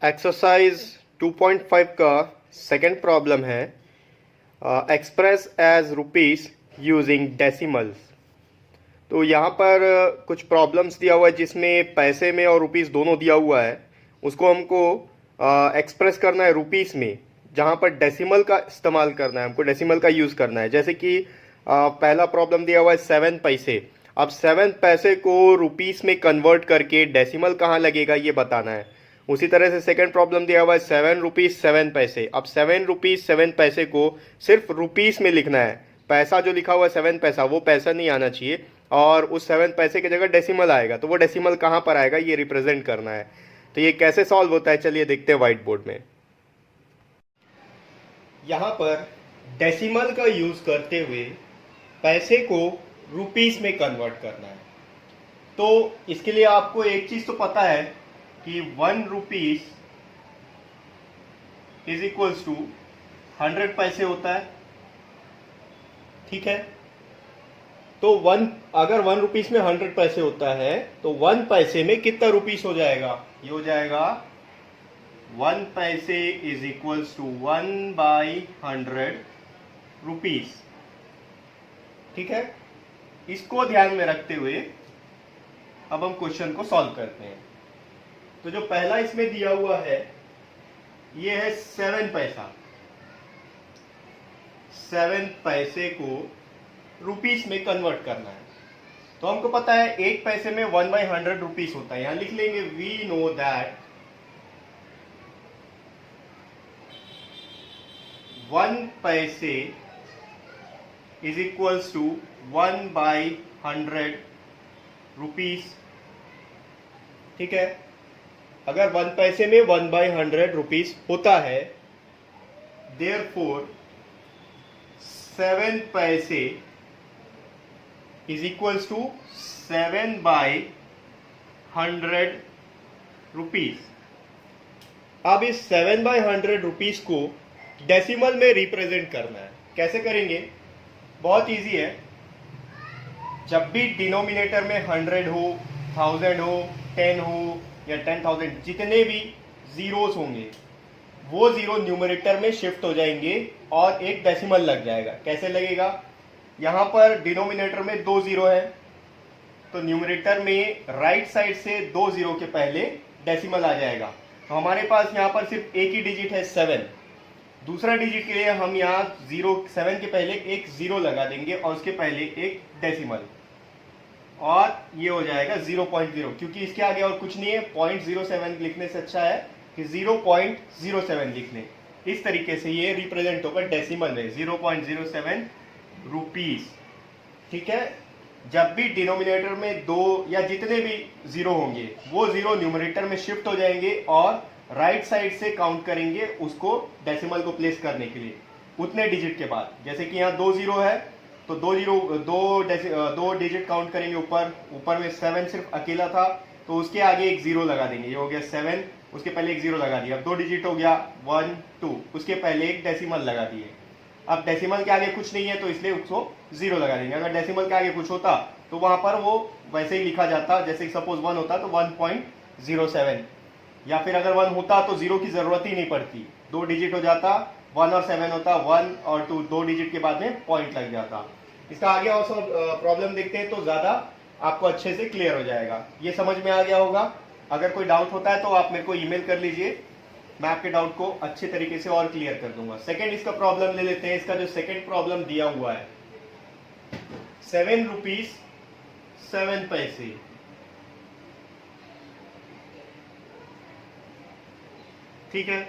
Exercise 2.5 का second problem है express as rupees using decimals. तो यहाँ पर कुछ प्रॉब्लम्स दिया हुआ है जिसमें पैसे में और रुपीस दोनों दिया हुआ है। उसको हमको एक्सप्रेस करना है रुपीस में, जहाँ पर डेसिमल का इस्तेमाल करना है, हमको डेसिमल का यूज़ करना है। जैसे कि पहला प्रॉब्लम दिया हुआ है 7 पैसे। अब 7 पैसे को रुपीस में कन्वर्ट करके डेसिमल कहाँ लगेगा ये बताना है। उसी तरह से सेकंड प्रॉब्लम दिया हुआ है 7 रुपीज़ 7 पैसे। अब 7 रुपीज़ 7 पैसे को सिर्फ रुपीस में लिखना है। पैसा जो लिखा हुआ है 7 पैसा, वो पैसा नहीं आना चाहिए और उस 7 पैसे की जगह डेसिमल आएगा। तो वो डेसिमल कहाँ पर आएगा ये रिप्रेजेंट करना है। तो ये कैसे सॉल्व होता है चलिए देखते हैं व्हाइट बोर्ड में। यहाँ पर डेसिमल का यूज करते हुए पैसे को रुपीस में कन्वर्ट करना है। तो इसके लिए आपको एक चीज तो पता है कि 1 रुपीस इज इक्वल्स टू 100 पैसे होता है, ठीक है। तो अगर 1 रुपीस में 100 पैसे होता है तो 1 पैसे में कितना रुपीस हो जाएगा, ये हो जाएगा 1 पैसे इज इक्वल्स टू 1/100 रुपीस, ठीक है। इसको ध्यान में रखते हुए अब हम क्वेश्चन को सॉल्व करते हैं। तो जो पहला इसमें दिया हुआ है ये है 7 पैसा। 7 पैसे को रुपीस में कन्वर्ट करना है। तो हमको पता है 1 पैसे में 1/100 रुपीस होता है। यहां लिख लेंगे वी नो दैट 1 पैसे इज इक्वल्स टू 1/100 रुपीस, ठीक है। अगर 1 पैसे में 1/100 रुपीस होता है, देयरफॉर 7 पैसे इज इक्वल्स टू 7/100 रुपीस। अब इस 7/100 रुपीस को डेसिमल में रिप्रेजेंट करना है। कैसे करेंगे, बहुत इजी है। जब भी डिनोमिनेटर में 100 हो, 1000 हो, 10 हो या 10,000, जितने भी जीरोस होंगे वो जीरो न्यूमरेटर में शिफ्ट हो जाएंगे और एक डेसिमल लग जाएगा। कैसे लगेगा, यहां पर डिनोमिनेटर में 2 जीरो है तो न्यूमरेटर में राइट साइड से 2 जीरो के पहले डेसिमल आ जाएगा। तो हमारे पास यहां पर सिर्फ एक ही डिजिट है 7। दूसरा डिजिट के लिए हम यहाँ 7 के पहले एक जीरो लगा देंगे और उसके पहले एक डेसिमल, और ये हो जाएगा 0.0। क्योंकि इसके आगे और कुछ नहीं है, 0.07 लिखने से अच्छा है कि 0.07 लिख लें। इस तरीके से ये रिप्रेजेंट होगा डेसिमल में 0.07 रुपीस, ठीक है। जब भी डिनोमिनेटर में 2 या जितने भी जीरो होंगे वो जीरो न्यूमरेटर में शिफ्ट हो जाएंगे और राइट साइड से काउंट करेंगे उसको डेसिमल को प्लेस करने के लिए उतने डिजिट के बाद। जैसे कि यहाँ 2 जीरो है तो 2 डिजिट काउंट करेंगे ऊपर में 7 सिर्फ अकेला था तो उसके आगे एक जीरो लगा देंगे। ये हो गया 7, उसके पहले एक जीरो लगा दिया। अब 2 डिजिट हो गया 1 2, उसके पहले एक डेसिमल लगा दिए। अब डेसिमल के आगे कुछ नहीं है तो इसलिए उसको जीरो लगा देंगे। अगर डेसिमल के आगे कुछ होता तो वहां पर वो वैसे ही लिखा जाता, जैसे सपोज 1 होता तो 1.07, या फिर अगर 1 होता तो जीरो की जरूरत ही नहीं पड़ती, 2 डिजिट हो जाता, 1 और 7 होता, 1 और 2 डिजिट के बाद में पॉइंट लग जाता। इसका आगे और प्रॉब्लम देखते हैं तो ज्यादा आपको अच्छे से क्लियर हो जाएगा। ये समझ में आ गया होगा। अगर कोई डाउट होता है तो आप मेरे को ईमेल कर लीजिए, मैं आपके डाउट को अच्छे तरीके से और क्लियर कर दूंगा। सेकंड इसका प्रॉब्लम ले लेते हैं। इसका जो सेकंड प्रॉब्लम दिया हुआ है 7 रुपीस 7 पैसे, ठीक है।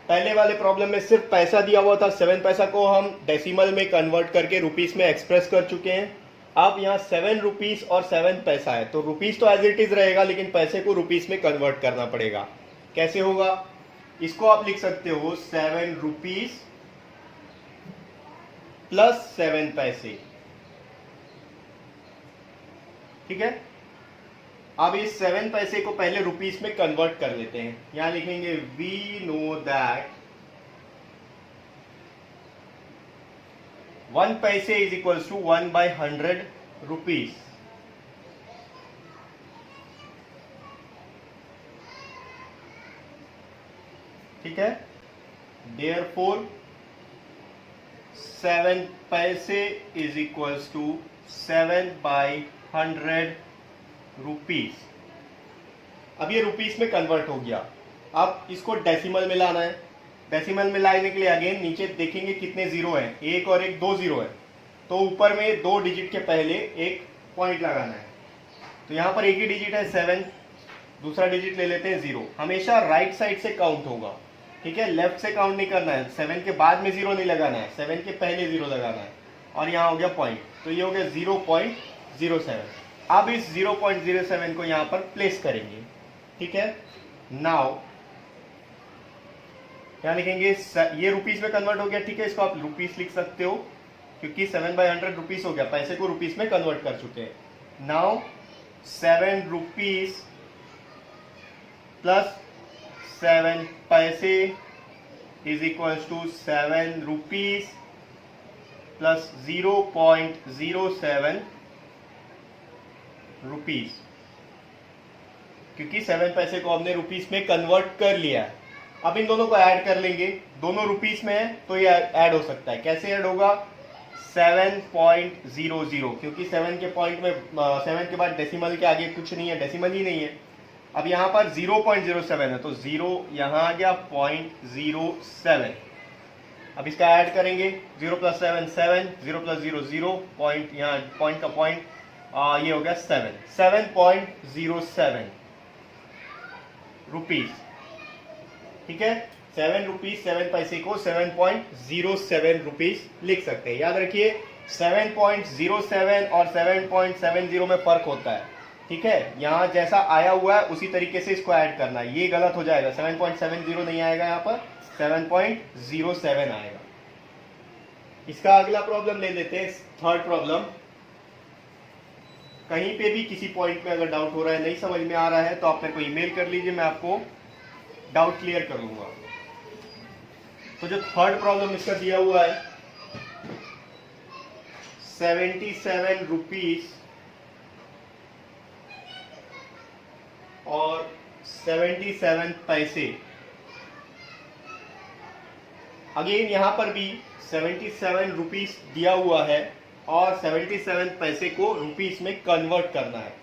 पहले वाले प्रॉब्लम में सिर्फ पैसा दिया हुआ था, 7 पैसा को हम डेसिमल में कन्वर्ट करके रुपीस में एक्सप्रेस कर चुके हैं। अब यहाँ 7 रुपीस और 7 पैसा है तो रुपीस तो एज इट इज रहेगा लेकिन पैसे को रुपीस में कन्वर्ट करना पड़ेगा। कैसे होगा, इसको आप लिख सकते हो 7 रुपीस प्लस 7 पैसे, ठीक है। अब इस 7 पैसे को पहले रुपीस में कन्वर्ट कर लेते हैं। यहां लिखेंगे वी नो दैट 1 पैसे इज इक्वल्स टू 1/100 रुपीस। ठीक है। देयरफॉर 7 पैसे इज इक्वल्स टू 7/100 रुपीज। अब ये रुपीस में कन्वर्ट हो गया। अब इसको डेसिमल में लाना है। डेसिमल में लाने के लिए अगेन नीचे देखेंगे कितने जीरो हैं, एक और एक, 2 जीरो है, तो ऊपर में 2 डिजिट के पहले एक पॉइंट लगाना है। तो यहां पर एक ही डिजिट है 7, दूसरा डिजिट ले लेते हैं 0। हमेशा राइट साइड से काउंट होगा, ठीक है, लेफ्ट से काउंट नहीं करना है। 7 के बाद में 0 नहीं लगाना है, 7 के पहले 0 लगाना है। और यहाँ हो गया पॉइंट, तो ये हो गया 0.07। अब इस 0.07 को यहाँ पर प्लेस करेंगे, ठीक है। नाउ क्या लिखेंगे, ये रुपीस में कन्वर्ट हो गया, ठीक है, इसको आप रुपीस लिख सकते हो क्योंकि 7/100 रुपीस हो गया, पैसे को रुपीस में कन्वर्ट कर चुके हैं। नाउ 7 रुपीस प्लस 7 पैसे is equals to 7 rupees plus 0.07 rupees, क्योंकि 7 पैसे को हमने रुपीस में कन्वर्ट कर लिया है। अब इन दोनों को ऐड कर लेंगे, दोनों रुपीस में है तो ये ऐड हो सकता है। कैसे ऐड होगा, 7.00, क्योंकि 7 के पॉइंट में 7 के बाद डेसिमल के आगे कुछ नहीं है, डेसिमल ही नहीं है। अब यहाँ पर 0.07 है तो 0 यहाँ आ गया, 0.07। अब इसका ऐड करेंगे, 0 + 7 7, 0 + 0 0, पॉइंट यहाँ पॉइंट का पॉइंट, ये हो गया 7.07 रुपीस, ठीक है। 7 रुपीस 7 पैसे को 7.07 रुपीस लिख सकते हैं। याद रखिए 7.07 और 7.70 में फर्क होता है, ठीक है। यहाँ जैसा आया हुआ है उसी तरीके से इसको ऐड करना है, ये गलत हो जाएगा, 7.70 नहीं आएगा, यहाँ पर 7.07 आएगा। इसका अगला प्रॉब्लम ले लेते हैं, थर्ड प्रॉब्लम। कहीं पे भी किसी पॉइंट में अगर डाउट हो रहा है, नहीं समझ में आ रहा है, तो आप मेरे को ईमेल कर लीजिए, मैं आपको डाउट क्लियर कर लूंगा। तो जो थर्ड प्रॉब्लम इसका दिया हुआ है, 77 रुपीस और 77 पैसे। अगेन यहां पर भी 77 रुपीस दिया हुआ है और 77 पैसे को रुपीस में कन्वर्ट करना है।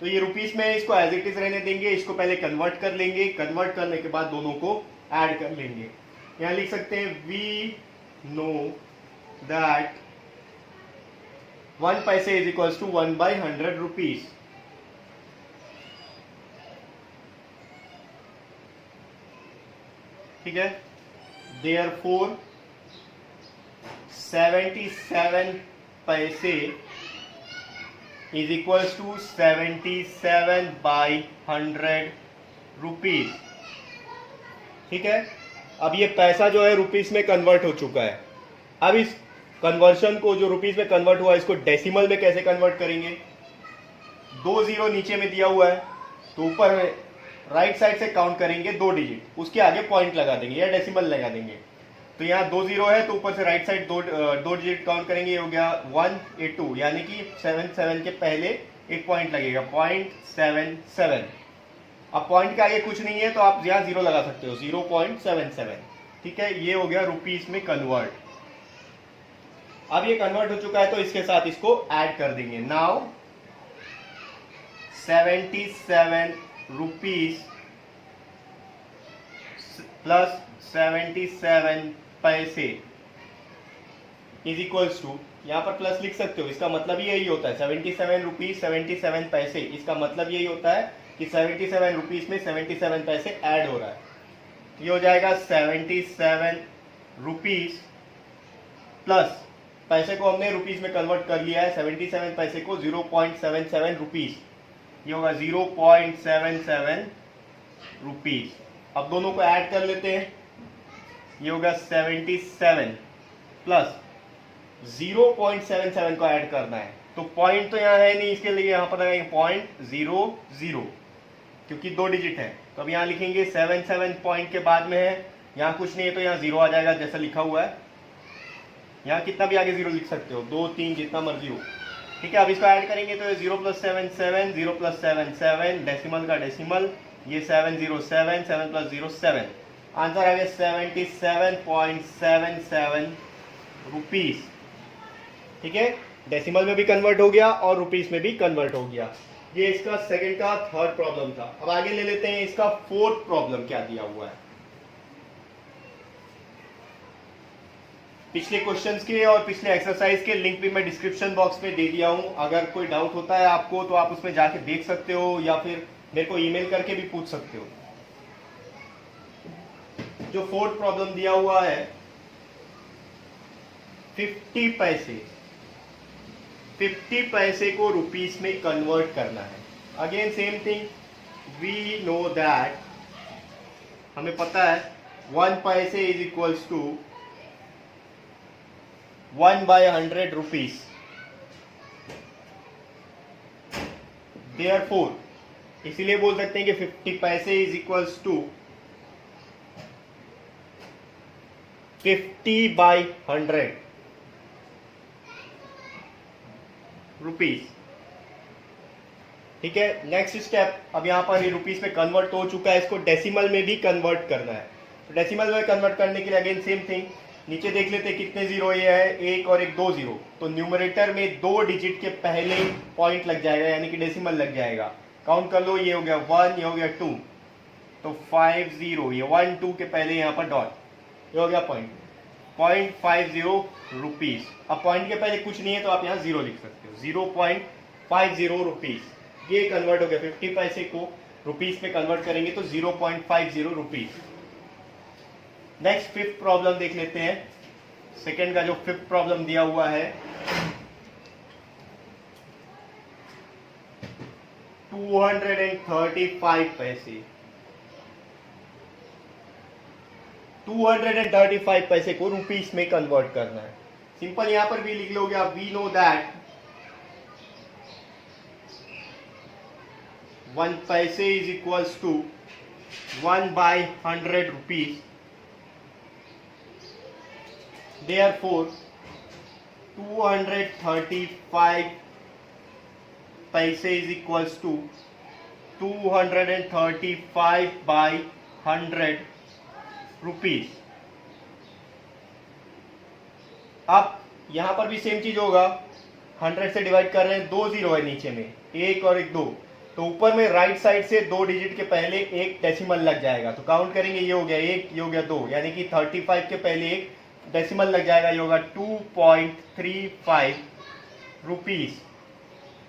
तो ये रुपीस में इसको एज इट इज रहने देंगे, इसको पहले कन्वर्ट कर लेंगे, कन्वर्ट करने के बाद दोनों को ऐड कर लेंगे। यहां लिख सकते हैं, वी नो दैट 1 पैसे इज इक्वल्स टू 1/100 रुपीस। ठीक है, देयरफॉर 77 पैसे इज इक्वल्स टू 77/100 रुपीस। ठीक है, अब ये पैसा जो है रुपीस में कन्वर्ट हो चुका है। अब इस कन्वर्शन को, जो रुपीस में कन्वर्ट हुआ, इसको डेसिमल में कैसे कन्वर्ट करेंगे। 2 जीरो नीचे में दिया हुआ है, तो ऊपर में राइट साइड से काउंट करेंगे 2 डिजिट, उसके आगे पॉइंट लगा देंगे या डेसिमल लगा देंगे। तो यहाँ 2 जीरो है तो ऊपर से राइट साइड 2 डिजिट काउंट करेंगे, ये हो गया 182, यानी कि 7 के पहले एक पॉइंट लगेगा, 0.77। अब पॉइंट के आगे कुछ नहीं है तो आप यहाँ 0 लगा सकते हो, 0.77। ठीक है, ये हो गया रुपीस में कन्वर्ट। अब ये कन्वर्ट हो चुका है तो इसके साथ इसको ऐड कर देंगे। नाउ 77 रुपीस प्लस 77 पैसे इज इक्वल्स टू, यहां पर प्लस लिख सकते हो, इसका मतलब यही होता है 77 रुपीस 77 पैसे। इसका मतलब यही होता है कि 77 रुपीस में 77 पैसे ऐड हो रहा है। ये हो जाएगा 77 रुपीस प्लस, पैसे को हमने रुपीस में कन्वर्ट कर लिया है, 77 पैसे को 0.77 रुपीस, ये होगा 0.77 रुपीस। अब दोनों को ऐड कर लेते हैं, ये होगा 77 प्लस 0.77 को ऐड करना है। तो पॉइंट तो यहाँ है नहीं, इसके लिए यहाँ पर लगाएंगे 0.00, क्योंकि 2 डिजिट है। तो अब यहाँ लिखेंगे 77 पॉइंट के बाद में है, यहाँ कुछ नहीं है तो यहाँ 0 आ जाएगा जैसा लिखा हुआ है। यहाँ कितना भी आगे 0 लिख सकते हो, 2 3 जितना मर्जी हो। ठीक है, अब इसको ऐड करेंगे तो 0 + 7 7, 0 + 7 7, डेसिमल का डेसिमल, ये 707, 7 + 0 7। आंसर आ गया 77.77 रुपीस। ठीक है, डेसिमल में भी कन्वर्ट हो गया और रुपीस में भी कन्वर्ट हो गया। ये इसका सेकंड का थर्ड प्रॉब्लम था। अब आगे ले लेते हैं इसका फोर्थ प्रॉब्लम क्या दिया हुआ है। पिछले क्वेश्चंस के और पिछले एक्सरसाइज के लिंक भी मैं डिस्क्रिप्शन बॉक्स में दे दिया हूं। अगर कोई डाउट होता है आपको तो आप उसमें जाके देख सकते हो या फिर मेरे को ईमेल करके भी पूछ सकते हो। जो फोर्थ प्रॉब्लम दिया हुआ है 50 पैसे, 50 पैसे को रुपीस में कन्वर्ट करना है। Again same thing, we know that, हमें पता है 1 पैसे is equals to 1/100 rupees. Therefore इसीलिए बोल सकते हैं कि 50 पैसे इज इक्वल्स टू 50/100 रुपीस। ठीक है, नेक्स्ट स्टेप, अब यहां पर ये रुपीस में कन्वर्ट हो चुका है, इसको डेसिमल में भी कन्वर्ट करना है। तो डेसिमल में कन्वर्ट करने के लिए अगेन सेम थिंग, नीचे देख लेते हैं कितने जीरो ये है, एक और एक 2 जीरो। तो न्यूमरेटर में 2 डिजिट के पहले पॉइंट लग जाएगा, यानी कि डेसिमल लग जाएगा। काउंट कर लो, ये हो गया 1, ये हो गया 2, तो 50, ये 1 2 के पहले यहाँ पर डॉट, ये हो गया पॉइंट, 0.50 रुपीस। अब पॉइंट के पहले कुछ नहीं है तो आप यहाँ जीरो लिख सकते हो, 0.50 रुपीस। ये कन्वर्ट हो गया, 50 पैसे को रुपीस में कन्वर्ट करेंगे तो 0.50 रुपीस। नेक्स्ट फिफ्थ प्रॉब्लम देख लेते हैं। सेकंड का जो फिफ्थ प्रॉब्लम दिया हुआ है 235 पैसे, 235 पैसे को रुपीस में कन्वर्ट करना है। सिंपल यहां पर भी लिख लोगे आप, वी नो दैट 1 पैसे is equals to 1/100 rupees. Therefore 235 पैसे इज इक्वल्स टू 235/100 रुपीस। अब यहां पर भी सेम चीज होगा, 100 से डिवाइड कर रहे हैं, 2 जीरो है नीचे में, एक और एक 2, तो ऊपर में राइट साइड से 2 डिजिट के पहले एक डेसिमल लग जाएगा। तो काउंट करेंगे, ये हो गया 1, ये हो गया 2, यानी कि 35 के पहले एक डेसिमल लग जाएगा, ये होगा 2.35 रुपीस।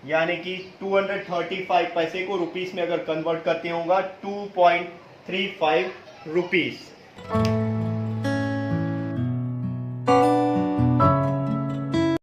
यानी कि 235 पैसे को रुपीस में अगर कन्वर्ट करते होगा 2.35 रुपीस।